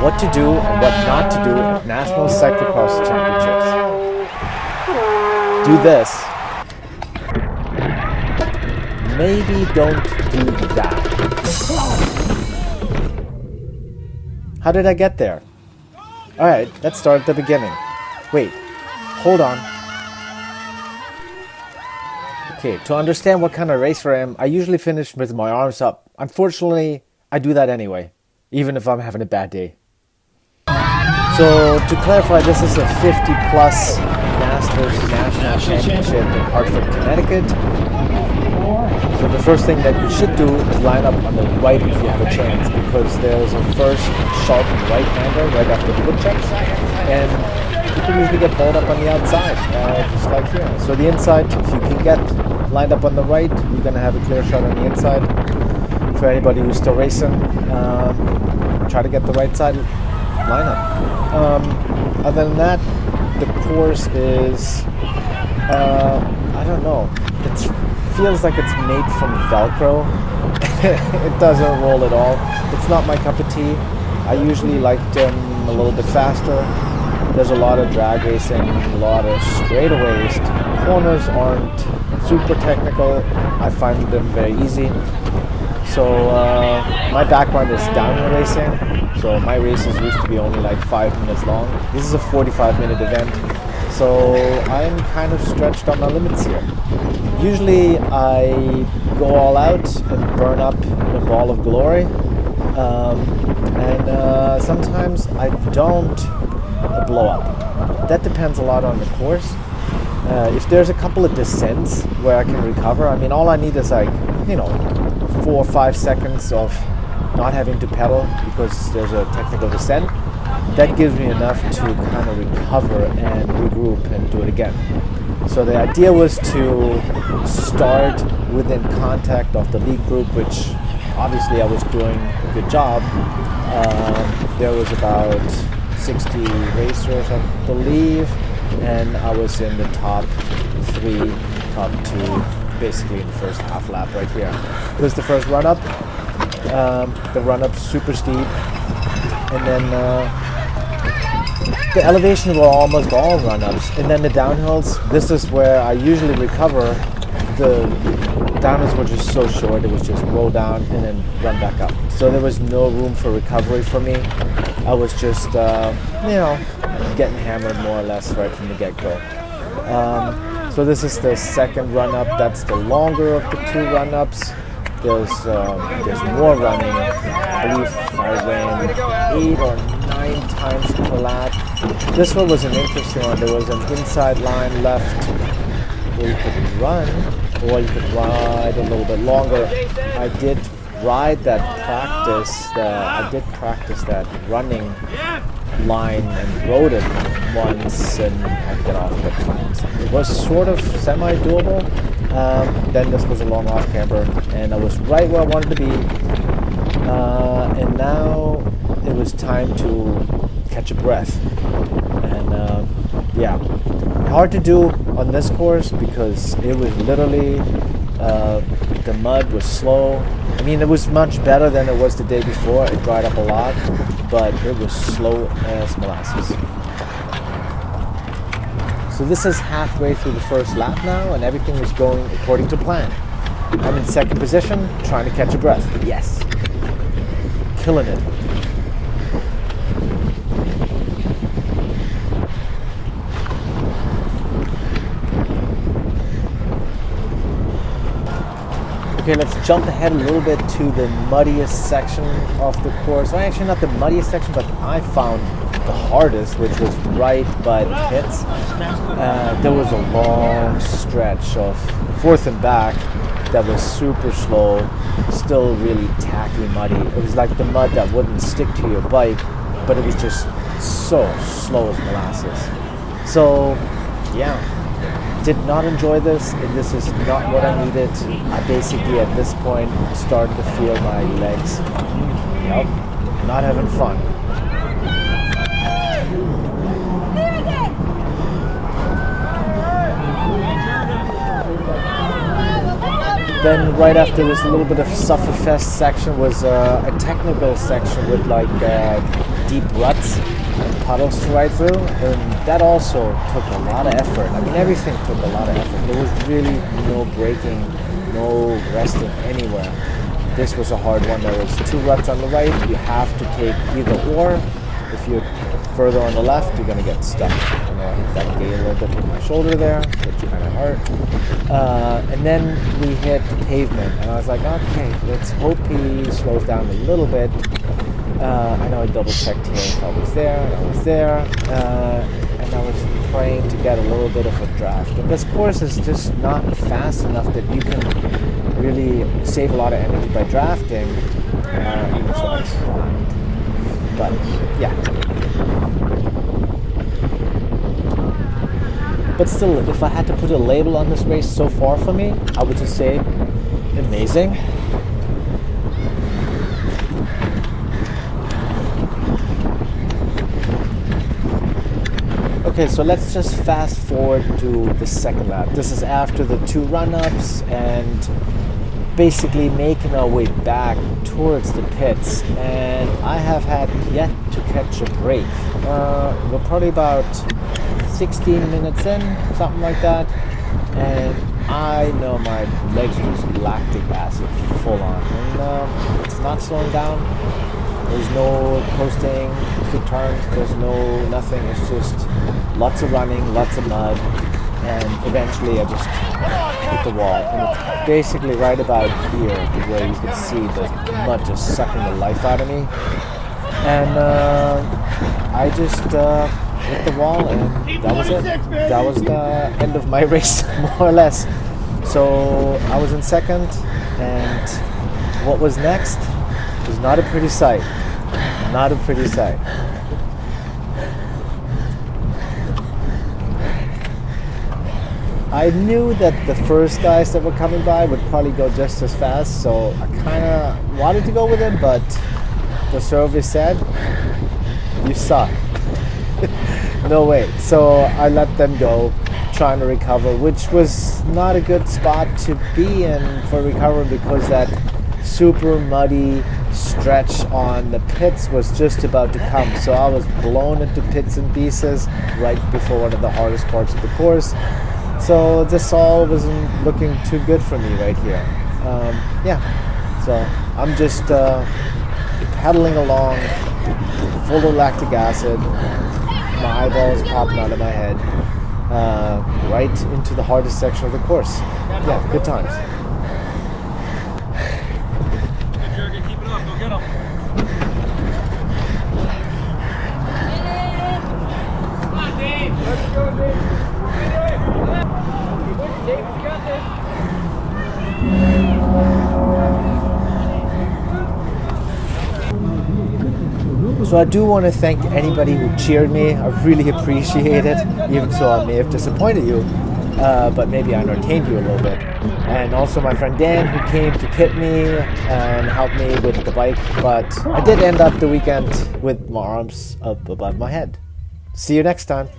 what to do and what not to do at National Cyclocross Championships. Do this. Maybe don't do that. How did I get there? Alright, let's start at the beginning. Wait, hold on. Okay, to understand what kind of racer I am, I usually finish with my arms up. Unfortunately, I do that anyway, even if I'm having a bad day. So, to clarify, this is a 50-plus Masters National Championship in Hartford, Connecticut. So the first thing that you should do is line up on the right if you have a chance, because there's a first sharp right-hander right after the wood checks, and people usually get balled up on the outside, just like here. So the inside, if you can get lined up on the right, you're going to have a clear shot on the inside. For anybody who's still racing, try to get the right side lineup. Other than that, the course is, I don't know, it feels like it's made from Velcro. It doesn't roll at all. It's not my cup of tea. I usually like them a little bit faster. There's a lot of drag racing, a lot of straightaways. Corners aren't super technical. I find them very easy. So my background is downhill racing. So my races used to be only like 5 minutes long. This is a 45-minute event. So I'm kind of stretched on my limits here. Usually I go all out and burn up in a ball of glory. And sometimes I don't blow up. That depends a lot on the course. If there's a couple of descents where I can recover, I mean, all I need is like, 4 or 5 seconds of not having to pedal because there's a technical descent. That gives me enough to kind of recover and regroup and do it again. So the idea was to start within contact of the lead group, which obviously I was doing a good job. There was about 60 racers, I believe, and I was in the top 3, top 2, basically in the first half lap right here. It was the first run-up. The run-up's super steep, and then the elevation were almost all run-ups, and then the downhills, this is where I usually recover. The downhills were just so short, it was just roll down and then run back up. So there was no room for recovery for me. I was just, getting hammered more or less right from the get-go. So this is the second run-up. That's the longer of the 2 run-ups. There's more running. I believe I ran 8 or 9 times per lap. This one was an interesting one. There was an inside line left where you could run, or you could ride a little bit longer. I did ride that practice. I did practice that running line and rode it once and had to get off, but it was sort of semi-doable. Then this was a long off camber, and I was right where I wanted to be. And now it was time to catch a breath. And hard to do on this course because it was literally, the mud was slow. I mean, it was much better than it was the day before. It dried up a lot, but it was slow as molasses. So this is halfway through the first lap now, and everything is going according to plan. I'm in second position, trying to catch a breath. Yes. Killing it. Okay, let's jump ahead a little bit to the muddiest section of the course. Well, actually not the muddiest section, but I found the hardest, which was right by the pits. There was a long stretch of fourth and back that was super slow, still really tacky muddy. It was like the mud that wouldn't stick to your bike, but it was just so slow as molasses. So, yeah. Did not enjoy this, and this is not what I needed. I basically at this point started to feel my legs. Yep, not having fun. Then right after this little bit of Sufferfest section was a technical section with like deep ruts and puddles to ride through, and that also took a lot of effort. I mean, everything took a lot of effort. There was really no braking, no resting anywhere. This was a hard one. There was 2 ruts on the right. You have to take either or. If you're further on the left, you're going to get stuck. I know I hit that gate a little bit with my shoulder there, which kind of hurt. And then we hit the pavement, and I was like, okay, let's hope he slows down a little bit. I know I double-checked here if I was there, and I was there. And I was praying to get a little bit of a draft. And this course is just not fast enough that you can really save a lot of energy by drafting. Even so I tried. But yeah. But still, if I had to put a label on this race so far for me, I would just say amazing. Okay, so let's just fast forward to the second lap. This is after the 2 run-ups and basically making our way back towards the pits, and I have had yet to catch a break. We're probably about 16 minutes in, something like that, and I know my legs are just lactic acid full on, and it's not slowing down. There's no coasting through turns, there's no nothing, it's just lots of running, lots of mud, and eventually I just hit the wall, and it's basically right about here where you can see the mud just sucking the life out of me, and I just hit the wall, and that was it. That was the end of my race, more or less. So I was in second, and what was next was not a pretty sight. Not a pretty sight. I knew that the first guys that were coming by would probably go just as fast, so I kind of wanted to go with it, but the service said, you suck. No way. So I let them go, trying to recover, which was not a good spot to be in for recovery because that super muddy stretch on the pits was just about to come. So I was blown into bits and pieces right before one of the hardest parts of the course. So this all wasn't looking too good for me right here. Yeah, so I'm just pedaling along, full of lactic acid. My eyeballs popping out of my head, right into the hardest section of the course. Yeah, good times. Good, Jurgen, keep it up. Go get him. Come on, Dave. Let's go, Dave. Dave, you got this. So I do want to thank anybody who cheered me. I really appreciate it, even so I may have disappointed you, but maybe I entertained you a little bit. And also my friend Dan, who came to pit me and help me with the bike, but I did end up the weekend with my arms up above my head. See you next time.